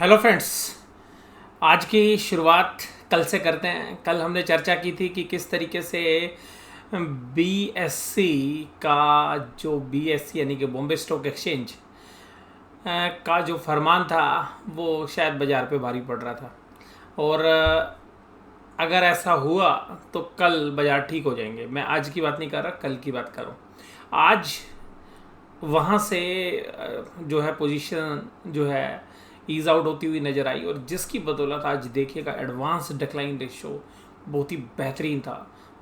Hello friends. आज की शुरुआत कल से करते हैं। कल हमने चर्चा की थी कि किस तरीके से बीएससी का जो बीएससी यानी कि बॉम्बे स्टॉक एक्सचेंज का जो फरमान था वो शायद बाज़ार पे भारी पड़ रहा था और अगर ऐसा हुआ तो कल बाज़ार ठीक हो जाएंगे। मैं आज की बात नहीं कर रहा, कल की बात कर रहा हूँ। आज वहाँ से जो है पोजीशन जो है ईज आउट होती हुई नज़र आई और जिसकी बदौलत आज देखिएगा एडवांस डिक्लाइन रेशो बहुत ही बेहतरीन था।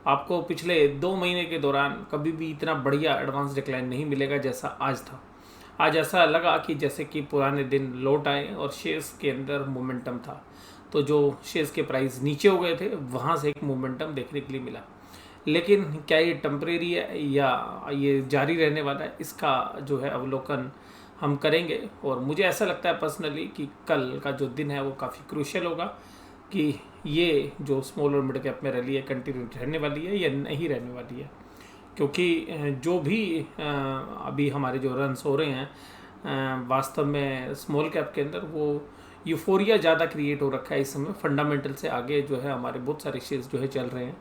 आपको पिछले 2 महीने के दौरान कभी भी इतना बढ़िया एडवांस डिक्लाइन नहीं मिलेगा जैसा आज था। आज ऐसा लगा कि जैसे कि पुराने दिन लौट आए और शेयर्स के अंदर मोमेंटम था। तो जो शेयर्स के प्राइस नीचे हो गए थे वहाँ से एक मोमेंटम देखने के लिए मिला। लेकिन क्या ये टेम्परेरी है या ये जारी रहने वाला है, इसका जो है अवलोकन हम करेंगे। और मुझे ऐसा लगता है पर्सनली कि कल का जो दिन है वो काफ़ी क्रूशियल होगा कि ये जो स्मॉल और मिड कैप में रैली है कंटिन्यू रहने वाली है या नहीं रहने वाली है। क्योंकि जो भी अभी हमारे जो रन्स हो रहे हैं वास्तव में स्मॉल कैप के अंदर वो यूफोरिया ज़्यादा क्रिएट हो रखा है इस समय। फंडामेंटल से आगे जो है हमारे बहुत सारे शेयर्स जो है चल रहे हैं।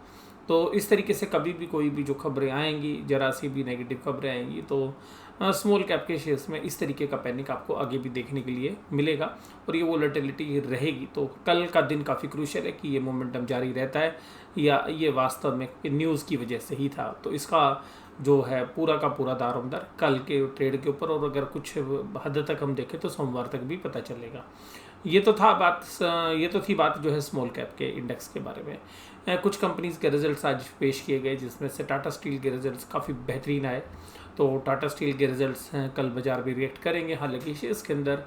तो इस तरीके से कभी भी कोई भी जो खबरें आएंगी, जरा सी भी नेगेटिव खबरें आएंगी तो स्मॉल कैप के शेयर्स में इस तरीके का पैनिक आपको आगे भी देखने के लिए मिलेगा और ये वोलेटिलिटी रहेगी। तो कल का दिन काफ़ी क्रूशियल है कि ये मोमेंटम जारी रहता है या ये वास्तव में न्यूज़ की वजह से ही था। तो इसका जो है पूरा का पूरा दारोमदार कल के ट्रेड के ऊपर, और अगर कुछ हद तक हम देखें तो सोमवार तक भी पता चलेगा। ये तो थी बात जो है स्मॉल कैप के इंडेक्स के बारे में। कुछ कंपनीज़ के रिजल्ट्स आज पेश किए गए जिसमें से टाटा स्टील के रिजल्ट्स काफ़ी बेहतरीन आए। तो टाटा स्टील के रिजल्ट्स कल बाजार भी रिएक्ट करेंगे। हालांकि शेयर्स के अंदर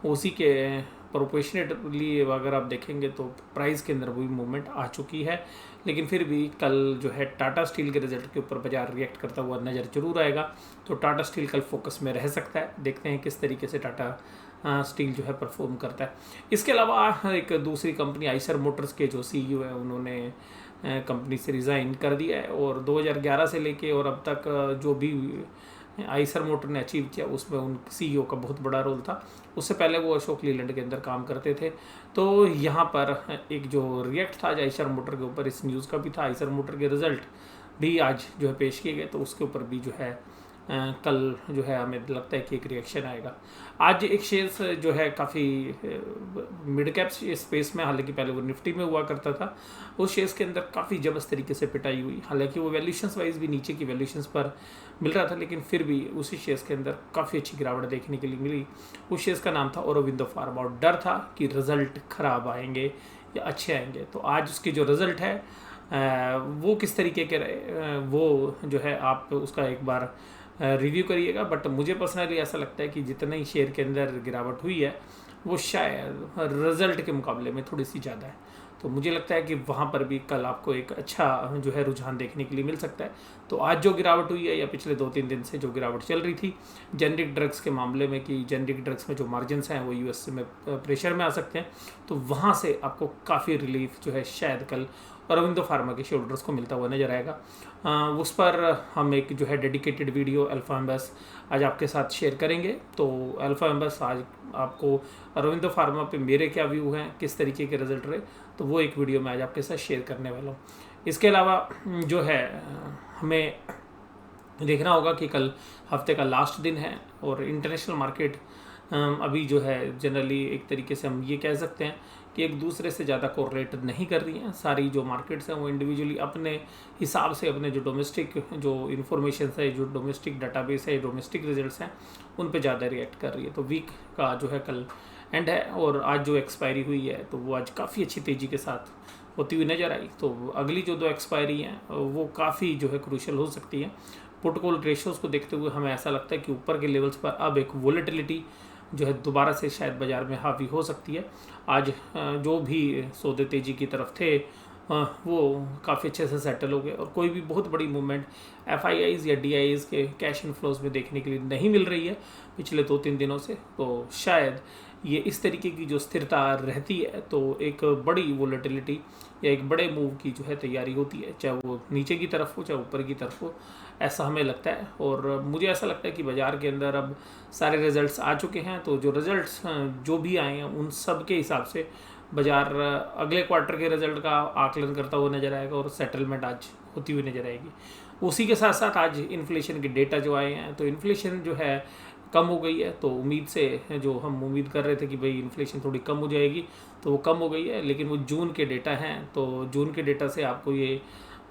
उसी के प्रोपोर्शनेटली अगर आप देखेंगे तो प्राइस के अंदर वही मूवमेंट आ चुकी है। लेकिन फिर भी कल जो है टाटा स्टील के रिजल्ट के ऊपर बाजार रिएक्ट करता हुआ नज़र जरूर आएगा। तो टाटा स्टील कल फोकस में रह सकता है। देखते हैं किस तरीके से टाटा स्टील जो है परफॉर्म करता है। इसके अलावा एक दूसरी कंपनी आइसर मोटर्स के जो सीईओ है उन्होंने कंपनी से रिज़ाइन कर दिया है और 2011 से लेके और अब तक जो भी आइसर मोटर ने अचीव किया उसमें उन सीईओ का बहुत बड़ा रोल था। उससे पहले वो अशोक लीलैंड के अंदर काम करते थे। तो यहाँ पर एक जो रिएक्ट था आइसर मोटर के ऊपर इस न्यूज़ का भी था। आइसर मोटर के रिजल्ट भी आज जो है पेश किए गए तो उसके ऊपर भी जो है कल जो है हमें लगता है कि एक रिएक्शन आएगा। आज एक शेयर्स जो है काफ़ी मिड कैप स्पेस में, हालांकि पहले वो निफ्टी में हुआ करता था, उस शेयर्स के अंदर काफ़ी जबरदस्त तरीके से पिटाई हुई। हालांकि वो वैल्यूशंस वाइज भी नीचे की वैल्यूशंस पर मिल रहा था, लेकिन फिर भी उसी शेयर्स के अंदर काफ़ी अच्छी गिरावट देखने के लिए मिली। उस शेयर्स का नाम था औरोबिंदो फार्मा और डर था कि रिजल्ट खराब आएंगे या अच्छे आएंगे। तो आज उसके जो रिजल्ट है वो किस तरीके के रहे वो जो है आप उसका एक बार रिव्यू करिएगा। बट मुझे पर्सनली ऐसा लगता है कि जितना ही शेयर के अंदर गिरावट हुई है वो शायद रिजल्ट के मुकाबले में थोड़ी सी ज़्यादा है। तो मुझे लगता है कि वहाँ पर भी कल आपको एक अच्छा जो है रुझान देखने के लिए मिल सकता है। तो आज जो गिरावट हुई है या पिछले 2-3 दिन से जो गिरावट चल रही थी जेनरिक ड्रग्स के मामले में कि जेनरिक ड्रग्स में जो मार्जिनस हैं वो यूएस में प्रेशर में आ सकते हैं, तो वहाँ से आपको काफ़ी रिलीफ जो है शायद कल औरोबिंदो फार्मा के शेयर होल्डर्स को मिलता हुआ नजर आएगा। उस पर हम एक जो है डेडिकेटेड वीडियो अल्फा एम्बस आज आपके साथ शेयर करेंगे। तो अल्फा एम्बस आज आपको औरोबिंदो फार्मा पे मेरे क्या व्यू हैं, किस तरीके के रिजल्ट रहे, तो वो एक वीडियो मैं आज आपके साथ शेयर करने वाला हूँ। इसके अलावा जो है हमें देखना होगा कि कल हफ्ते का लास्ट दिन है और इंटरनेशनल मार्केट अभी जो है जनरली एक तरीके से हम ये कह सकते हैं कि एक दूसरे से ज़्यादा कोरिलेट नहीं कर रही हैं। सारी जो मार्केट्स हैं वो इंडिविजुअली अपने हिसाब से अपने जो डोमेस्टिक जो इन्फॉर्मेशन है, जो डोमेस्टिक डाटाबेस है, डोमेस्टिक रिजल्ट्स हैं उन पे ज़्यादा रिएक्ट कर रही है। तो वीक का जो है कल एंड है और आज जो एक्सपायरी हुई है तो वो आज काफ़ी अच्छी तेज़ी के साथ होती हुई नज़र आई। तो अगली जो 2 एक्सपायरी हैं वो काफ़ी जो है क्रूशियल हो सकती है। पुट कॉल रेशियोज़ को देखते हुए हमें ऐसा लगता है कि ऊपर के लेवल्स पर अब एक वोलेटिलिटी जो है दोबारा से शायद बाज़ार में हावी हो सकती है। आज जो भी सौदे तेज़ी की तरफ थे वो काफ़ी अच्छे से सेटल हो गए और कोई भी बहुत बड़ी मूवमेंट एफआईआईज़ या डीआईज़ के कैश इनफ्लोज में देखने के लिए नहीं मिल रही है पिछले 2-3 दिनों से। तो शायद ये इस तरीके की जो स्थिरता रहती है तो एक बड़ी वोलेटिलिटी या एक बड़े मूव की जो है तैयारी होती है, चाहे वो नीचे की तरफ हो चाहे ऊपर की तरफ हो, ऐसा हमें लगता है। और मुझे ऐसा लगता है कि बाज़ार के अंदर अब सारे रिजल्ट्स आ चुके हैं, तो जो रिजल्ट्स जो भी आए हैं उन सब के हिसाब से बाज़ार अगले क्वार्टर के रिजल्ट का आकलन करता हुआ नज़र आएगा और सेटलमेंट आज होती हुई नज़र आएगी। उसी के साथ साथ आज इन्फ्लेशन के डेटा जो आए हैं, तो इन्फ्लेशन जो है कम हो गई है। तो उम्मीद से जो हम उम्मीद कर रहे थे कि भाई इन्फ्लेशन थोड़ी कम हो जाएगी, तो वो कम हो गई है। लेकिन वो जून के डेटा हैं, तो जून के डेटा से आपको ये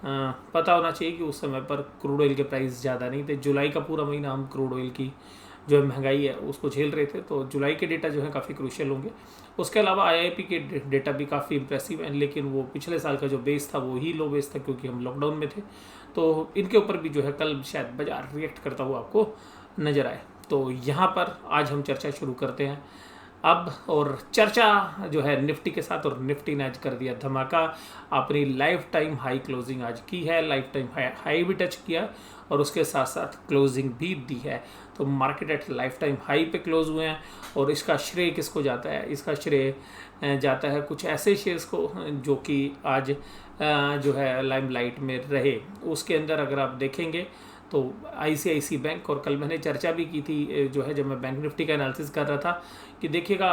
पता होना चाहिए कि उस समय पर क्रूड ऑयल के प्राइस ज़्यादा नहीं थे। जुलाई का पूरा महीना हम क्रूड ऑयल की जो महंगाई है उसको झेल रहे थे, तो जुलाई के डेटा जो है काफ़ी क्रूशियल होंगे। उसके अलावा आईआईपी के डेटा भी काफ़ी इंप्रेसिव हैं, लेकिन वो पिछले साल का जो बेस था वो ही लो बेस था, क्योंकि हम लॉकडाउन में थे। तो इनके ऊपर भी जो है कल शायद बाजार रिएक्ट करता हुआ आपको नज़र आए। तो यहाँ पर आज हम चर्चा शुरू करते हैं अब, और चर्चा जो है निफ्टी के साथ। और निफ्टी ने आज कर दिया धमाका, अपनी लाइफ टाइम हाई क्लोजिंग आज की है, लाइफ टाइम हाई भी टच किया और उसके साथ साथ क्लोजिंग भी दी है। तो market at life time high पे क्लोज हुए हैं। और इसका श्रेय किसको जाता है? इसका श्रेय जाता है कुछ ऐसे शेयर्स को जो कि आज जो है लाइमलाइट में रहे। उसके अंदर अगर आप देखेंगे तो आईसीआईसी बैंक, और कल मैंने चर्चा भी की थी जो है जब मैं बैंक निफ्टी का एनालिसिस कर रहा था, कि देखिएगा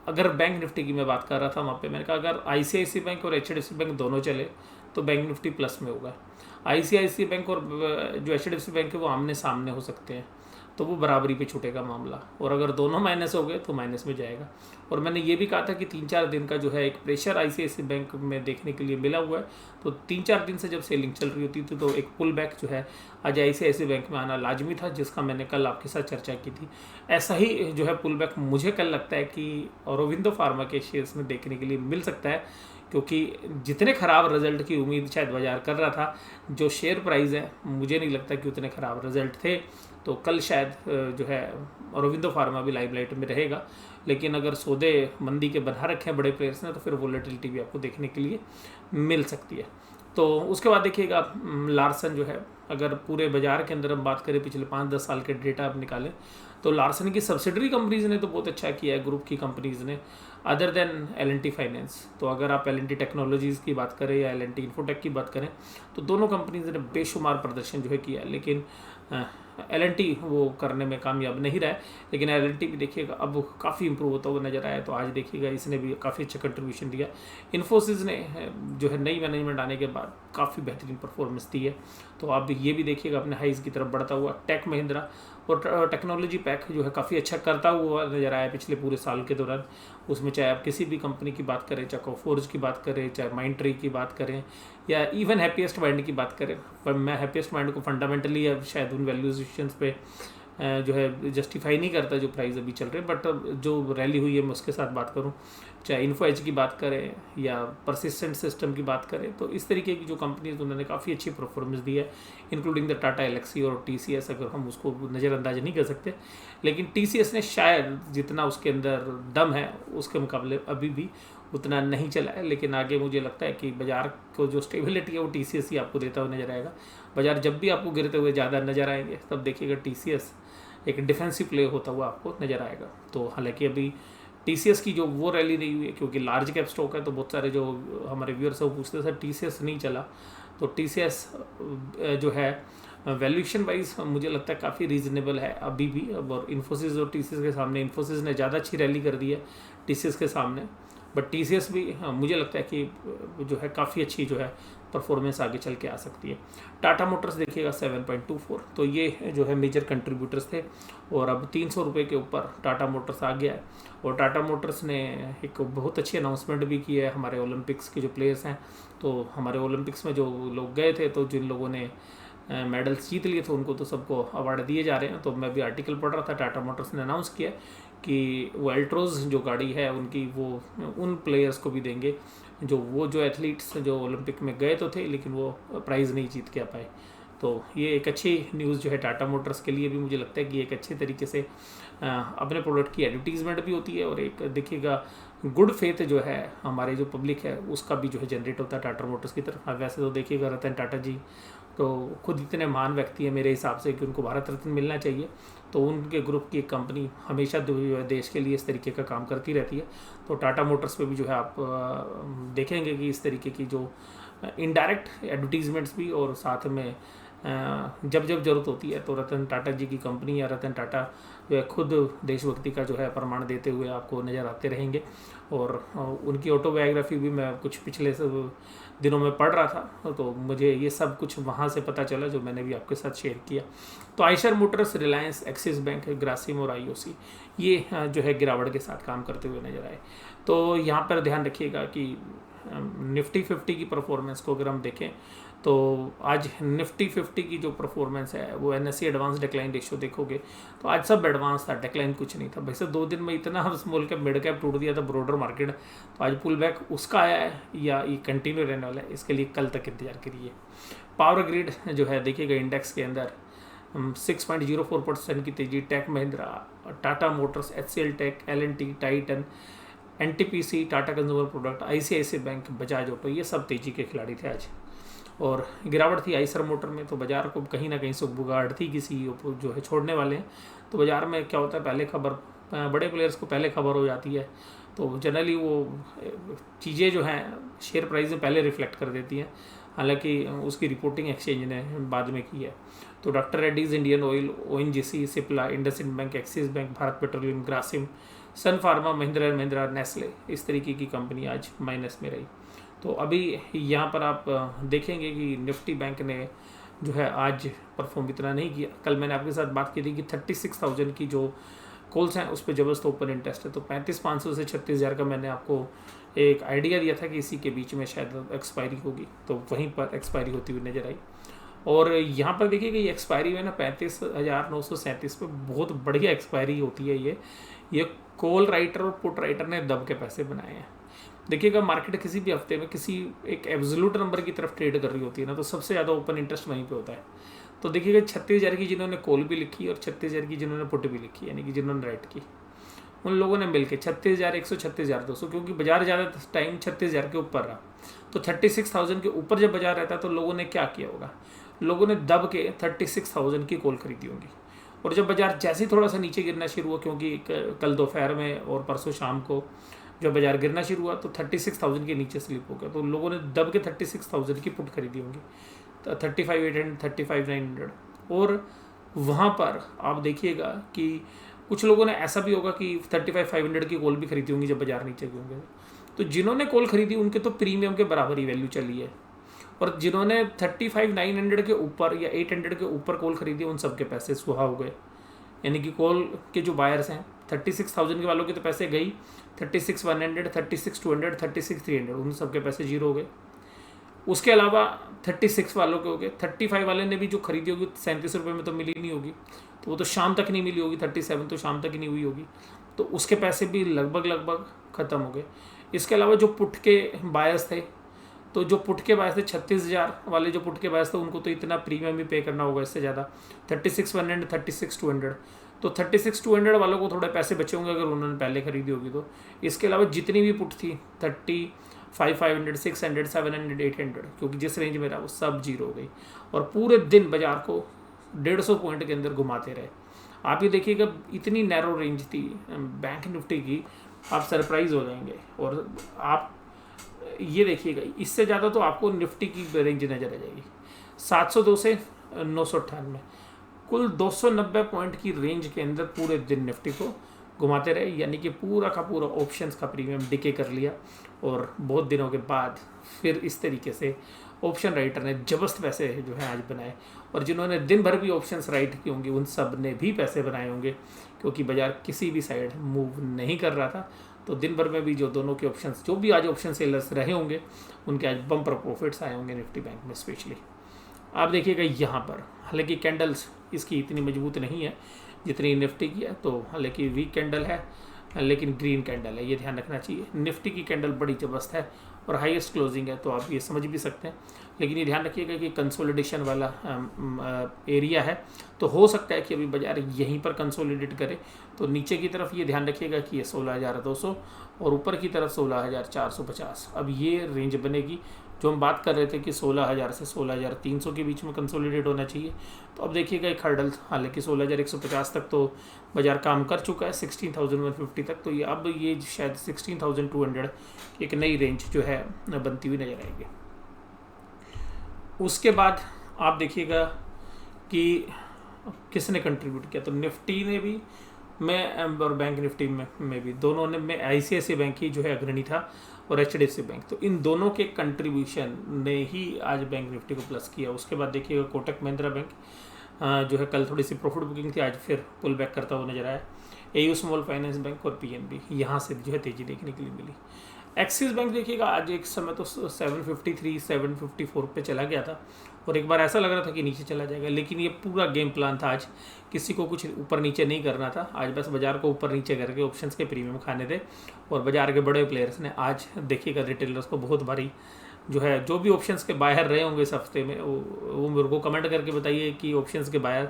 अगर बैंक निफ्टी की मैं बात कर रहा था वहाँ पे मैंने कहा अगर आईसीआईसी बैंक और एचडीएफसी बैंक दोनों चले तो बैंक निफ्टी प्लस में होगा। आईसीआईसी बैंक और जो एचडीएफसी बैंक है वो आमने सामने हो सकते हैं, तो वो बराबरी पे छूटेगा मामला, और अगर दोनों माइनस हो गए तो माइनस में जाएगा। और मैंने ये भी कहा था कि 3-4 दिन का जो है एक प्रेशर आईसीआईसी बैंक में देखने के लिए मिला हुआ है। तो 3-4 दिन से जब सेलिंग चल रही होती थी तो एक पुल बैक जो है आज आईसीआईसी बैंक में आना लाजमी था, जिसका मैंने कल आपके साथ चर्चा की थी। ऐसा ही जो है पुल बैक मुझे कल लगता है कि औरोबिंदो फार्मा के शेयर्स में देखने के लिए मिल सकता है, क्योंकि जितने ख़राब रिजल्ट की उम्मीद शायद बाजार कर रहा था, जो शेयर प्राइस है मुझे नहीं लगता कि उतने ख़राब रिजल्ट थे। तो कल शायद जो है औरोबिंदो फार्मा भी लाइमलाइट में रहेगा। लेकिन अगर सौदे मंदी के बना रखे हैं बड़े प्लेयर्स ने तो फिर वोलेटिलिटी भी आपको देखने के लिए मिल सकती है। तो उसके बाद देखिएगा लार्सन जो है, अगर पूरे बाज़ार के अंदर हम बात करें पिछले 5-10 साल के डेटा आप निकालें तो लार्सन की सब्सिडरी कंपनीज़ ने तो बहुत अच्छा किया है, ग्रुप की कंपनीज़ ने, अदर देन एल&टी फाइनेंस। तो अगर आप एल&टी टेक्नोलॉजीज़ की बात करें या एल&टी इन्फोटेक की बात करें तो दोनों कंपनीज़ ने बेशुमार प्रदर्शन जो है किया, लेकिन एल&टी वो करने में कामयाब नहीं रहा है। लेकिन एल&टी भी देखिएगा अब काफ़ी इंप्रूव होता हुआ नजर आया, तो आज देखिएगा इसने भी काफ़ी अच्छा कंट्रीब्यूशन दिया। इन्फोसिस ने जो है नई मैनेजमेंट आने के बाद काफ़ी बेहतरीन परफॉर्मेंस दी है, तो आप ये भी देखिएगा अपने हाइज की तरफ बढ़ता हुआ। टेक महिंद्रा और टेक्नोलॉजी पैक जो है काफ़ी अच्छा करता हुआ नजर आया पिछले पूरे साल के दौरान। उसमें चाहे आप किसी भी कंपनी की बात करें, चाहे कोफोर्ज की बात करें, चाहे माइंडट्री की बात करें, या इवन हैप्पीएस्ट माइंड की बात करें, पर मैं हैप्पीएस्ट माइंड को फंडामेंटली अब शायद उन वैल्यूएशंस पे जो है जस्टिफाई नहीं करता जो प्राइस अभी चल रहे, बट जो रैली हुई है मैं उसके साथ बात करूं, चाहे इन्फो एज की बात करें या परसिस्टेंट सिस्टम की बात करें, तो इस तरीके की जो कंपनीज उन्होंने काफ़ी अच्छी परफॉर्मेंस दी है, इंक्लूडिंग द टाटा एलेक्सी और टीसीएस। अगर हम उसको नज़रअंदाज नहीं कर सकते, लेकिन टीसीएस ने शायद जितना उसके अंदर दम है उसके मुकाबले अभी भी उतना नहीं चला है। लेकिन आगे मुझे लगता है कि बाज़ार को जो स्टेबिलिटी है वो टीसीएस ही आपको देता हुआ नजर आएगा। बाज़ार जब भी आपको गिरते हुए ज़्यादा नज़र आएंगे तब देखिएगा टीसीएस एक डिफेंसिव प्ले होता हुआ आपको नज़र आएगा। तो हालांकि अभी टीसीएस की जो वो रैली नहीं हुई है, क्योंकि लार्ज कैप स्टॉक है, तो बहुत सारे जो हमारे व्यूअर्स है वो पूछते सर टीसीएस नहीं चला, तो टीसीएस जो है वैल्यूएशन वाइज मुझे लगता है काफ़ी रीजनेबल है अभी भी। और इन्फोसिस और टीसीएस के सामने इन्फोसिस ने ज़्यादा अच्छी रैली कर दी है टीसीएस के सामने, बट टीसीएस भी मुझे लगता है कि जो है काफ़ी अच्छी जो है परफॉर्मेंस आगे चल के आ सकती है। टाटा मोटर्स देखिएगा 7.24, तो ये जो है मेजर कंट्रीब्यूटर्स थे, और अब 300 रुपये के ऊपर टाटा मोटर्स आ गया है। और टाटा मोटर्स ने एक बहुत अच्छी अनाउंसमेंट भी की है हमारे ओलंपिक्स के जो प्लेयर्स हैं, तो हमारे ओलंपिक्स में जो लोग गए थे, तो जिन लोगों ने मेडल्स जीत लिए थे उनको तो सबको अवार्ड दिए जा रहे हैं। तो मैं भी आर्टिकल पढ़ रहा था, टाटा मोटर्स ने अनाउंस किया कि वो एल्ट्रोज जो गाड़ी है उनकी वो उन प्लेयर्स को भी देंगे जो एथलीट्स जो ओलंपिक में गए तो थे लेकिन वो प्राइज़ नहीं जीत के आ पाए। तो ये एक अच्छी न्यूज़ जो है टाटा मोटर्स के लिए भी मुझे लगता है कि एक अच्छे तरीके से अपने प्रोडक्ट की एडवर्टीजमेंट भी होती है, और एक देखिएगा गुड फेथ जो है हमारे जो पब्लिक है उसका भी जो है जनरेट होता है टाटा मोटर्स की तरफ। वैसे तो देखिएगा रतन टाटा जी तो खुद इतने महान व्यक्ति हैं मेरे हिसाब से कि उनको भारत रत्न मिलना चाहिए। तो उनके ग्रुप की एक कंपनी हमेशा देश के लिए इस तरीके का काम करती रहती है। तो टाटा मोटर्स पे भी जो है आप देखेंगे कि इस तरीके की जो इनडायरेक्ट एडवर्टीजमेंट्स भी, और साथ में जब जब जरूरत होती है तो रतन टाटा जी की कंपनी या रतन टाटा जो है खुद देशभक्ति का जो है प्रमाण देते हुए आपको नज़र आते रहेंगे। और उनकी ऑटोबायोग्राफी भी मैं कुछ पिछले दिनों में पढ़ रहा था, तो मुझे ये सब कुछ वहाँ से पता चला जो मैंने भी आपके साथ शेयर किया। तो Eicher Motors, Reliance, axis bank, Grasim और आईओसी ये जो है गिरावट के साथ काम करते हुए नजर आए। तो यहाँ पर ध्यान रखिएगा कि निफ्टी 50 की परफॉर्मेंस को अगर हम देखें तो आज निफ्टी 50 की जो परफॉर्मेंस है वो NSE एडवांस डिक्लाइन रेशियो देखोगे तो आज सब एडवांस था, डिक्लाइन कुछ नहीं था। वैसे 2 दिन में इतना स्मॉल कैप मिड कैप टूट दिया था ब्रॉडर मार्केट, तो आज पुल बैक उसका आया है या ये कंटिन्यू रहने वाला है, इसके लिए कल तक इंतजार करिए। पावर ग्रिड जो है देखिएगा इंडेक्स के अंदर 6.04% की तेजी, Tech Mahindra, Tata Motors, HCL Tech, L&T, Titan, NTPC, Tata Consumer Product, ICICI Bank, Bajaj Auto, ये सब तेजी के खिलाड़ी थे आज। और गिरावट थी आइसर मोटर में, तो बाजार को कहीं ना कहीं सुगबुगाहट थी कि CEO जो है छोड़ने वाले हैं। तो बाजार में क्या होता है, पहले खबर बड़े प्लेयर्स को पहले खबर हो जाती है, तो जनरली वो चीज़ें जो हैं शेयर प्राइस में पहले रिफ्लेक्ट कर देती हैं, हालांकि उसकी रिपोर्टिंग एक्सचेंज ने बाद में की है। तो Doctor Reddy's, Indian Oil, ONGC, Cipla, IndusInd Bank, Axis Bank, Bharat Petroleum, Grasim, Sun Pharma, Mahindra and Mahindra, Nestle, इस तरीके की कंपनी आज माइनस में रही। तो अभी यहाँ पर आप देखेंगे कि निफ्टी बैंक ने जो है आज परफॉर्म इतना नहीं किया। कल मैंने आपके साथ बात की थी कि 36,000 की जो कॉल्स हैं उस पर जबरदस्त ओपन इंटरेस्ट है, तो 35,500 से 36,000 का मैंने आपको एक आइडिया दिया था कि इसी के बीच में शायद एक्सपायरी होगी, तो वहीं पर एक्सपायरी होती हुई नजर आई। और यहाँ पर देखिए कि ये एक्सपायरी में ना 35,937 पे बहुत बढ़िया एक्सपायरी होती है। ये कॉल राइटर और पुट राइटर ने दब के पैसे बनाए हैं। देखिएगा मार्केट किसी भी हफ्ते में किसी एक एब्सोल्यूट नंबर की तरफ ट्रेड कर रही होती है ना, तो सबसे ज़्यादा ओपन इंटरेस्ट वहीं पे होता है। तो देखिएगा 36,000 की जिन्होंने कॉल भी लिखी और 36,000 की जिन्होंने पुट भी लिखी, यानी कि जिन्होंने राइट की, उन लोगों ने मिलकर 36,100, 36,200, क्योंकि बाजार ज़्यादा टाइम 36,000 के ऊपर रहा, तो 36,000 के ऊपर जब बाजार रहता है तो लोगों ने क्या किया होगा, लोगों ने दब के 36,000 की कॉल खरीदी होंगी। और जब बाजार जैसे ही थोड़ा सा नीचे गिरना शुरू हुआ, क्योंकि कल दोपहर में और परसों शाम को जब बाजार गिरना शुरू हुआ तो 36,000 के नीचे स्लिप हो गया, तो लोगों ने दब के 36,000 की पुट खरीदी होंगी, 35,800, 35,900। और वहाँ पर आप देखिएगा कि कुछ लोगों ने ऐसा भी होगा कि 35,500 की कॉल भी खरीदी होंगी जब बाजार नीचे गए होंगे। तो जिन्होंने कॉल खरीदी उनके तो प्रीमियम के बराबर ही वैल्यू चली है, और जिन्होंने 35,900 के ऊपर या 800 के ऊपर कॉल खरीदी उन सब के पैसे सुहा हो गए। यानी कि कॉल के जो बायर्स हैं 36,000 के वालों के तो पैसे गई, 36,100, 36,200, 36,300 उन सब के पैसे जीरो हो गए। उसके अलावा 36 वालों के हो गए, 35 वाले ने भी जो खरीदी होगी 37 रुपये में तो मिली नहीं होगी, तो वो तो शाम तक नहीं मिली होगी, 37 तो शाम तक ही नहीं हुई होगी, तो उसके पैसे भी लगभग ख़त्म हो गए। इसके अलावा जो पुट के बायर्स थे, तो जो पुट के बायर्स थे 36,000 वाले जो पुट के बायर्स थे उनको तो इतना प्रीमियम भी पे करना होगा इससे ज़्यादा, 36,100, 36,200, तो 36,200 वालों को थोड़े पैसे बचे होंगे अगर उन्होंने पहले खरीदी होगी तो। इसके अलावा जितनी भी पुट थी 35,500, 600, 700, 800, क्योंकि जिस रेंज में रहा वो सब जीरो हो गई, और पूरे दिन बाजार को 150 पॉइंट के अंदर घुमाते रहे। आप ये देखिएगा इतनी नैरो रेंज थी बैंक निफ्टी की, आप सरप्राइज हो जाएंगे। और आप ये देखिएगा इससे ज़्यादा तो आपको निफ्टी की रेंज नज़र आ जाएगी, 702 से 998, कुल 290 पॉइंट की रेंज के अंदर पूरे दिन निफ्टी को घुमाते रहे, यानी कि पूरा का पूरा ऑप्शंस का प्रीमियम डिके कर लिया। और बहुत दिनों के बाद फिर इस तरीके से ऑप्शन राइटर ने जबरदस्त पैसे जो है आज बनाए, और जिन्होंने दिन भर भी ऑप्शंस राइट की होंगी उन सब ने भी पैसे बनाए होंगे, क्योंकि बाजार किसी भी साइड मूव नहीं कर रहा था। तो दिन भर में भी जो दोनों के ऑप्शंस, जो भी आज ऑप्शन सेलर्स रहे होंगे उनके आज बम्पर प्रॉफिट्स आए होंगे निफ्टी बैंक में स्पेशली। आप देखिएगा यहाँ पर हालांकि कैंडल्स इसकी इतनी मजबूत नहीं है जितनी निफ्टी की है, तो हालांकि वीक कैंडल है लेकिन ग्रीन कैंडल है, ये ध्यान रखना चाहिए। निफ्टी की कैंडल बड़ी जबरदस्त है और हाईएस्ट क्लोजिंग है, तो आप ये समझ भी सकते हैं। लेकिन ये ध्यान रखिएगा कि कंसोलिडेशन वाला एरिया है, तो हो सकता है कि अभी बाजार यहीं पर कंसोलिडेट करे। तो नीचे की तरफ ये ध्यान रखिएगा कि ये 16,200 और ऊपर की तरफ 16,450, अब ये रेंज बनेगी। जो हम बात कर रहे थे कि 16,000 से 16,300 के बीच में कंसोलिडेट होना चाहिए, तो अब देखिएगा एक हर्डल, हालांकि 16,150 तक तो बाजार काम कर चुका है, 16,150 तक, तो ये अब ये शायद 16,200 एक नई रेंज जो है बनती हुई नजर आएगी। उसके बाद आप देखिएगा कि किसने कंट्रीब्यूट किया, तो निफ्टी ने भी और बैंक निफ्टी में भी दोनों ने, में ICICI बैंक ही जो है अग्रणी था और HDFC बैंक, तो इन दोनों के कंट्रीब्यूशन ने ही आज बैंक निफ्टी को प्लस किया। उसके बाद देखिएगा कोटक महिंद्रा बैंक जो है कल थोड़ी सी प्रॉफिट बुकिंग थी, आज फिर पुल बैक करता हुआ नजर आया। AU स्मॉल फाइनेंस बैंक और PNB यहाँ से जो है तेजी देखने के लिए मिली। एक्सिस बैंक देखिएगा आज एक समय तो 753 754 पे चला गया था और एक बार ऐसा लग रहा था कि नीचे चला जाएगा, लेकिन ये पूरा गेम प्लान था, आज किसी को कुछ ऊपर नीचे नहीं करना था, आज बस बाजार को ऊपर नीचे करके ऑप्शंस के प्रीमियम खाने थे। और बाजार के बड़े प्लेयर्स ने आज देखिएगा रिटेलर्स को बहुत भारी जो है, जो भी ऑप्शंस के बाहर रहे होंगे इस हफ्ते में, वो मेरे को कमेंट करके बताइए कि ऑप्शंस के बाहर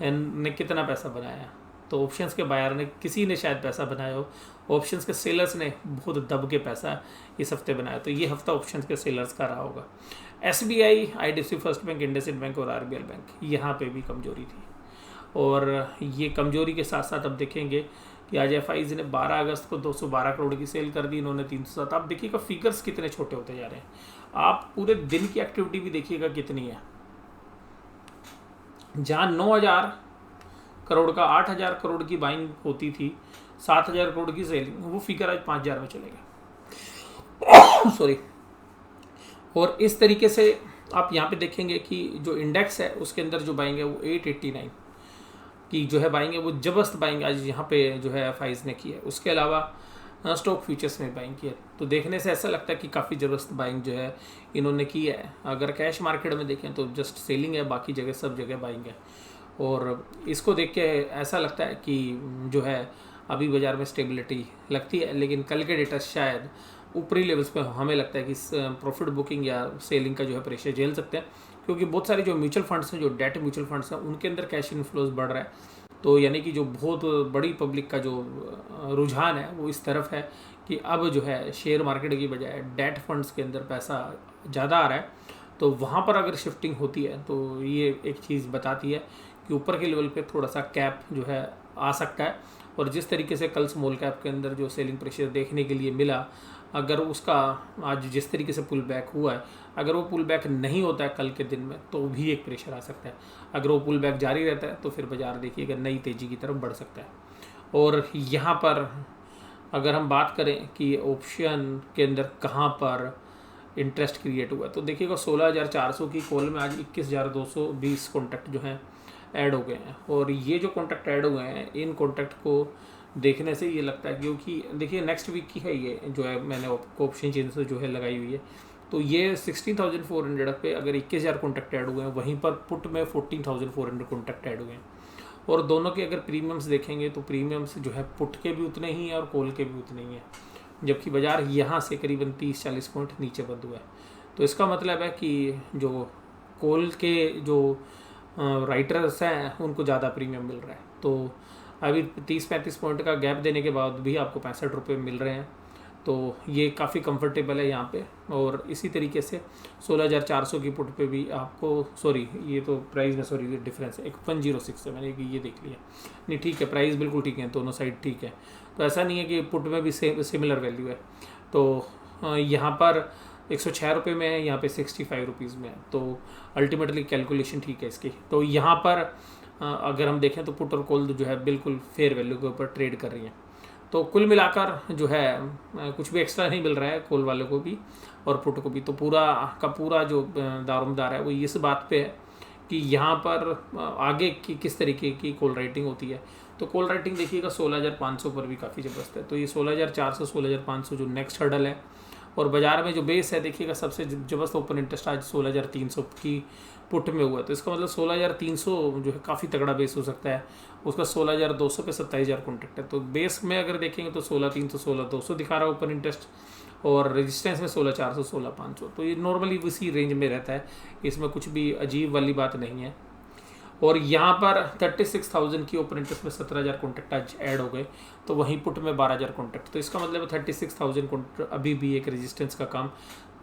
ने कितना पैसा बनाया। तो ऑप्शंस के बायर ने, किसी ने शायद पैसा बनाया हो, ऑप्शंस के सेलर्स ने बहुत दब के पैसा इस हफ्ते बनाया, तो ये हफ्ता ऑप्शंस के सेलर्स का रहा होगा। SBI, IDFC first bank, IndusInd bank और RBL बैंक यहाँ पे भी कमजोरी थी। और ये कमजोरी के साथ साथ अब देखेंगे कि आज FIs ने 12 अगस्त को 212 करोड़ की सेल कर दी, इन्होंने 307। आप देखिएगा फिगर्स कितने छोटे होते जा रहे हैं, आप पूरे दिन की एक्टिविटी भी देखिएगा कितनी है। जहाँ 9,000 करोड़ का 8,000 करोड़ की बाइंग होती थी, 7,000 करोड़ की सेलिंग, वो फिगर आज 5,000 में चले गए सॉरी। और इस तरीके से आप यहाँ पे देखेंगे कि जो इंडेक्स है उसके अंदर जो बाइंग है वो 889 की जो है बाइंग है, वो जबरदस्त बाइंग आज यहाँ पे जो है FIs ने की है। उसके अलावा स्टॉक फ्यूचर्स में बाइंग की है, तो देखने से ऐसा लगता है कि काफ़ी ज़बरदस्त बाइंग जो है इन्होंने की है। अगर कैश मार्केट में देखें तो जस्ट सेलिंग है, बाकी जगह सब जगह बाइंग है। और इसको देख के ऐसा लगता है कि जो है अभी बाज़ार में स्टेबिलिटी लगती है, लेकिन कल के डेटा शायद ऊपरी लेवल्स पे हमें लगता है कि प्रॉफिट बुकिंग या सेलिंग का जो है प्रेशर झेल सकते हैं, क्योंकि बहुत सारे जो म्यूचुअल फंड्स हैं, जो डेट म्यूचुअल फंड्स हैं, उनके अंदर कैश इनफ्लोज बढ़ रहा है। तो यानी कि जो बहुत बड़ी पब्लिक का जो रुझान है वो इस तरफ है कि अब जो है शेयर मार्केट की बजाय डेट फंड्स के अंदर पैसा ज़्यादा आ रहा है। तो वहाँ पर अगर शिफ्टिंग होती है तो ये एक चीज़ बताती है कि ऊपर के लेवल पे थोड़ा सा कैप जो है आ सकता है। और जिस तरीके से कल स्मॉल कैप के अंदर जो सेलिंग प्रेशर देखने के लिए मिला, अगर उसका आज जिस तरीके से पुल बैक हुआ है, अगर वो पुल बैक नहीं होता है कल के दिन में तो भी एक प्रेशर आ सकता है। अगर वो पुल बैक जारी रहता है तो फिर बाजार देखिएगा नई तेज़ी की तरफ बढ़ सकता है। और यहाँ पर अगर हम बात करें कि ऑप्शन के अंदर कहाँ पर इंटरेस्ट क्रिएट हुआ है, तो देखिएगा 16,400 की कॉल में आज 21,220 कॉन्टैक्ट जो हैं ऐड हो गए हैं। और ये जो कॉन्टैक्ट ऐड हुए हैं, इन कॉन्टैक्ट को देखने से ये लगता है, क्योंकि देखिए नेक्स्ट वीक की है ये जो है, मैंने ऑप्शन चेंज से जो है लगाई हुई है, तो ये 16,400 पे अगर 21,000 कॉन्टैक्ट ऐड हुए हैं, वहीं पर पुट में 14,400 कॉन्टैक्ट ऐड हुए हैं। और दोनों के अगर प्रीमियम्स देखेंगे तो प्रीमियम्स जो है पुट के भी उतने ही हैं और कॉल के भी उतने ही हैं, जबकि बाजार यहाँ से करीबन 30-40 पॉइंट नीचे बंद हुआ है। तो इसका मतलब है कि जो कॉल के जो राइटर्स हैं उनको ज़्यादा प्रीमियम मिल रहा है। तो अभी 30-35 पॉइंट का गैप देने के बाद भी आपको 65 रुपये मिल रहे हैं, तो ये काफ़ी कंफर्टेबल है यहाँ पे। और इसी तरीके से 16,400 की पुट पे भी आपको, सॉरी ये तो प्राइस में सॉरी डिफरेंस है, 1,106 है, मैंने ये देख लिया, नहीं ठीक है, प्राइस बिल्कुल ठीक है, दोनों साइड ठीक है। तो ऐसा नहीं है कि पुट में भी सिमिलर वैल्यू है। तो यहाँ पर 106 रुपये में है, यहाँ पे 65 रुपीज़ में है, तो अल्टीमेटली कैलकुलेशन ठीक है इसकी। तो यहाँ पर अगर हम देखें तो पुट और कॉल जो है बिल्कुल फेयर वैल्यू के ऊपर ट्रेड कर रही हैं। तो कुल मिलाकर जो है कुछ भी एक्स्ट्रा नहीं मिल रहा है कॉल वाले को भी और पुट को भी। तो पूरा का पूरा जो दारोमदार है वो इस बात पे है कि यहाँ पर आगे की किस तरीके की कॉल राइटिंग होती है। तो कॉल राइटिंग देखिएगा 16,500 पर भी काफ़ी ज़बरदस्त है। तो ये 16,400 16,500 जो नेक्स्ट हर्डल है और बाज़ार में जो बेस है देखिएगा, सबसे जबरदस्त ओपन इंटरेस्ट आज 16,300 की पुट में हुआ है। तो इसका मतलब 16,300 जो है काफ़ी तगड़ा बेस हो सकता है। उसका 16,200 पे 27,000 कॉन्ट्रैक्ट है। तो बेस में अगर देखेंगे तो 16,300 16,200 दिखा रहा है ओपन इंटरेस्ट, और रेजिस्टेंस में 16,400 16,500। तो ये नॉर्मली उसी रेंज में रहता है, इसमें कुछ भी अजीब वाली बात नहीं है। और यहाँ पर 36,000 की ओपन इंटरेस्ट में 17,000 कॉन्ट्रैक्ट आज ऐड हो गए, तो वहीं पुट में 12,000 कॉन्ट्रैक्ट। तो इसका मतलब 36,000 कॉन्ट्रैक्ट अभी भी एक रेजिस्टेंस का काम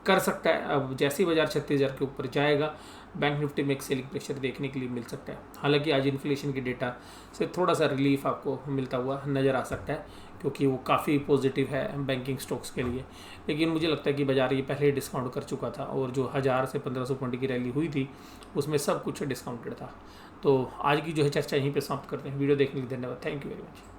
कर सकता है। अब जैसे ही बाजार 36,000 के ऊपर जाएगा, बैंक निफ्टी में एक सेलिंग प्रेशर देखने के लिए मिल सकता है। हालांकि आज इन्फ्लेशन की डेटा से थोड़ा सा रिलीफ आपको मिलता हुआ नज़र आ सकता है, क्योंकि वो काफ़ी पॉजिटिव है बैंकिंग स्टॉक्स के लिए। लेकिन मुझे लगता है कि बाजार ये पहले ही डिस्काउंट कर चुका था, और जो 1000 से 1500 पॉइंट की रैली हुई थी उसमें सब कुछ डिस्काउंटेड था। तो आज की जो है चर्चा यहीं पे समाप्त करते हैं। वीडियो देखने के लिए धन्यवाद। Thank you very much.